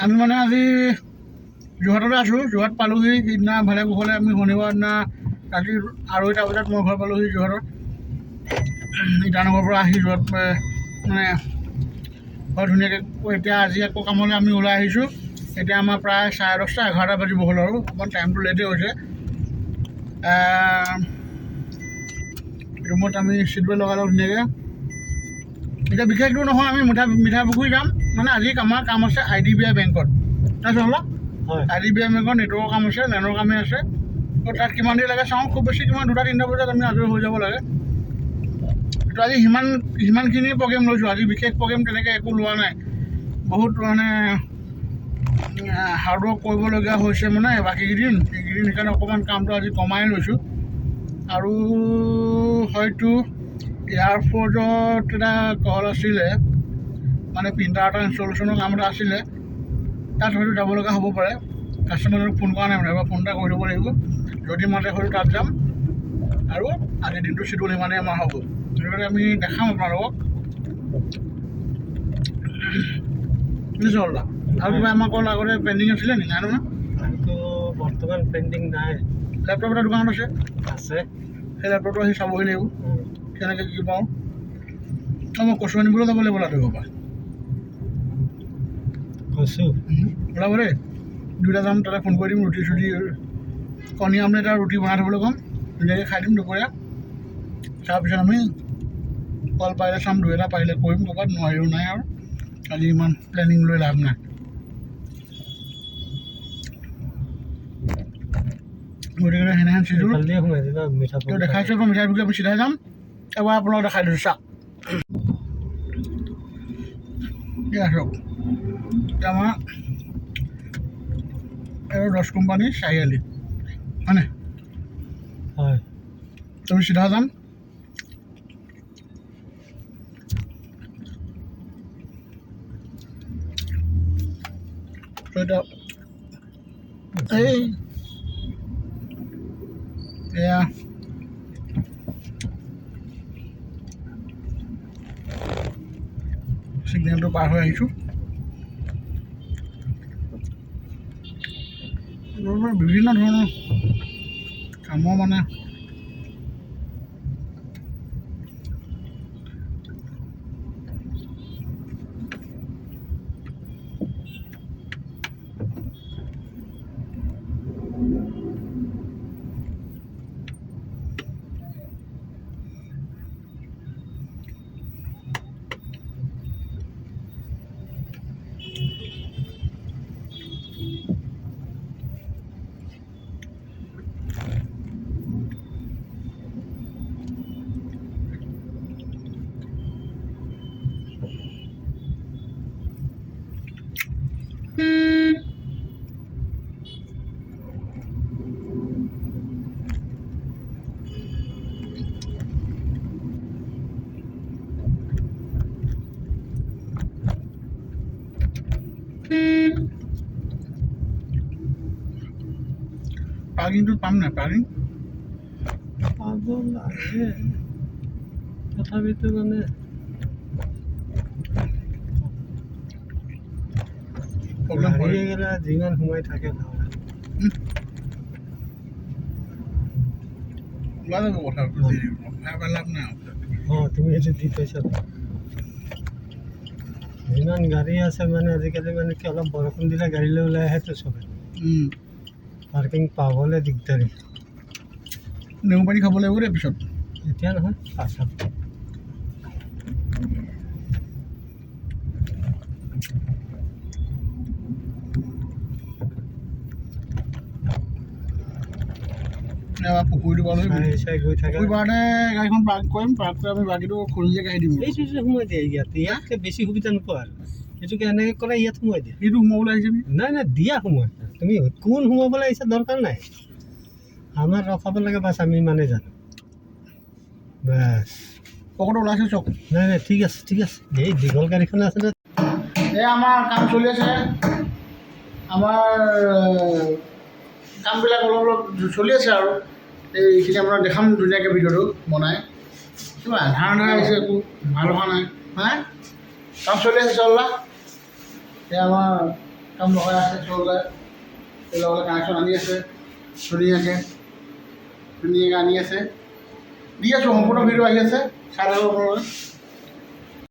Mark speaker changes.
Speaker 1: আমি মানে আজি যোৰহাটতে আছোঁ। যোৰহাট পালোহি সিদিনা ভালে কুশলে আমি শনিবাৰ দিনা ৰাতি 2:30 বজাত মই ঘৰ পালোহি যোৰহাটত। ইটানগৰৰ পৰা আহি যোৰহাট মানে বৰ ধুনীয়াকৈ এতিয়া আজি আকৌ কামলৈ আমি ওলাই আহিছোঁ। এতিয়া আমাৰ প্ৰায় 10:30 11টা বাজিব হ'ল আৰু অকণমান টাইমটো লেটেই হৈছে। ৰুমত আমি চিট বেল্ট লগালোঁ ধুনীয়াকৈ। এতিয়া বিশেষ দূৰ নহয়, আমি মিঠাপুখুৰী যাম। মানে আজি আমাৰ কাম আছে IDBI বেংকত। তাৰপিছত হ'ল IDBI বেংকত নেটৱৰ্কৰ কাম আছে, লেনৰ কামেই আছে। তাত কিমান দেৰি লাগে চাওঁ, খুব বেছি কিমান 2-3টা বজাত আমি আজৰি হৈ যাব লাগে। তো আজি সিমানখিনি প্ৰগ্ৰেম লৈছোঁ। আজি বিশেষ প্ৰগ্ৰেম তেনেকৈ একো লোৱা নাই। বহুত মানে হাৰ্ডৱৰ্ক কৰিবলগীয়া হৈছে মানে বাকীকেইদিন সেইকাৰণে অকণমান কামটো আজি কমাই লৈছোঁ। আৰু হয়তো এয়াৰপৰ্টত এটা কল আছিলে, মানে প্ৰিণ্টাৰ এটা ইনষ্টলেশ্যনৰ কাম এটা আছিলে, তাত হয়তো যাব লগা হ'ব পাৰে। কাষ্টমাৰজনক ফোন কৰা নাই মানে, এবাৰ ফোন এটা কৰি দিব লাগিব। যদি মাতে হয়তো তাত যাম। আৰু আজিৰ দিনটো চিডিউল ইমানেই আমাৰ হ'ব। গতিকে আমি দেখাম আপোনালোকক। বুজিছোঁ হ'ল আৰু কিবা আমাৰ কল আগতে পেণ্ডিং আছিলে নেকি? নাই নহয়,
Speaker 2: বৰ্তমান পেণ্ডিং নাই।
Speaker 1: লেপটপ এটা দোকানত আছে,
Speaker 2: আছে
Speaker 1: সেই লেপটপটো আহি চাবহি লাগিব কেনেকৈ কি পাওঁ। মই কচু আনিবলৈ যাব লাগিব ৰাতিপুৱাৰ পৰা।
Speaker 2: কচু
Speaker 1: ওলাব দেই, দুইটা যাম। তাতে ফোন কৰি দিম, ৰুটি কণী আমলেট আৰু ৰুটি বনাই থ'বলৈ ক'ম। ধুনীয়াকৈ খাই দিম দুপৰীয়া। তাৰপিছত আমি কল পাৰিলে চাম, 2-এটা পাৰিলে কৰিম ক'ৰবাত, নোৱাৰিও নাই আৰু আজি ইমান প্লেনিং লৈ লাভ নাই। গতিকে সেনেহেন চিজুল দেখাইছোঁ। এবাৰ মিঠাই আমি চিধাই যাম। এবাৰ আপোনালোকক দেখাই দিছোঁ চাওক। চাওক এতিয়া আমাৰ এই 10 কোম্পানী 4 হয়নে?
Speaker 2: হয়,
Speaker 1: তুমি চিধা যাম। এই এয়া চিগনেলটো পাৰ হৈ আহিছোঁ। বিভিন্ন ধৰণৰ কামৰ মানে পাৰ্কিংটোত পাম নাই? পাৰ্কিং
Speaker 2: পাব লাগে, তথাপিতো মানে গাড়ী গ'লে যিমান সোমাই থাকে
Speaker 1: ওলাই যাব কথা লাভ নাই।
Speaker 2: তুমি সেইটো দি থৈছা। যিমান গাড়ী আছে মানে আজিকালি মানে কি অলপ বৰষুণ দিলে গাড়ীলৈ ওলাই আহেতো চবে। পাৰ্কিং পাবলৈ দিগদাৰী।
Speaker 1: নেমু পানী খাব লাগিব দেই পিছত,
Speaker 2: এতিয়া নহয় পাছত।
Speaker 1: পুখুৰীটো পালোঁ।
Speaker 2: চাই গৈ থাকে।
Speaker 1: পুখুৰী পাৰতে গাড়ীখন পাৰ্ক কৰিম, পাৰ্ক কৰি আমি বাকীটো খোজীয়াকৈ আহি দিম।
Speaker 2: এইটো সোমাই দিয়ে ইয়াতকৈ বেছি সুবিধা নোপোৱা আৰু। এইটোকে এনেকৈ কৰে ইয়াত সোমাই দিয়ে।
Speaker 1: সেইটো সোমাবলৈ আহিছে নি?
Speaker 2: নাই দিয়া সোমাই। তুমি কোন সোমাবলৈ আহিছে দৰকাৰ নাই। আমাৰ ৰখাব লাগে বাছ, আমি মানে জানো বাছ।
Speaker 1: পকেটত ওলাইছে চক।
Speaker 2: নাই ঠিক আছে এই দীঘল গাড়ীখন আছে ন।
Speaker 1: এই আমাৰ কাম চলি আছে। আমাৰ কামবিলাক অলপ চলি আছে আৰু এইখিনি আপোনাক দেখাম ধুনীয়াকৈ ভিডিঅ'টো বনাই। কিবা আন্ধাৰ আহিছে, একো ভাল হোৱা নাই। কাম চলি আছে চল্লা। এই আমাৰ কাম লগাই আছে চৰকাৰে লগতে কানেকশ্যন আনি আছে ধুনীয়াকৈ আনি আছে দি আছোঁ সম্পূৰ্ণ ভিডিঅ' আহি আছে চাই থাকক আপোনালোকে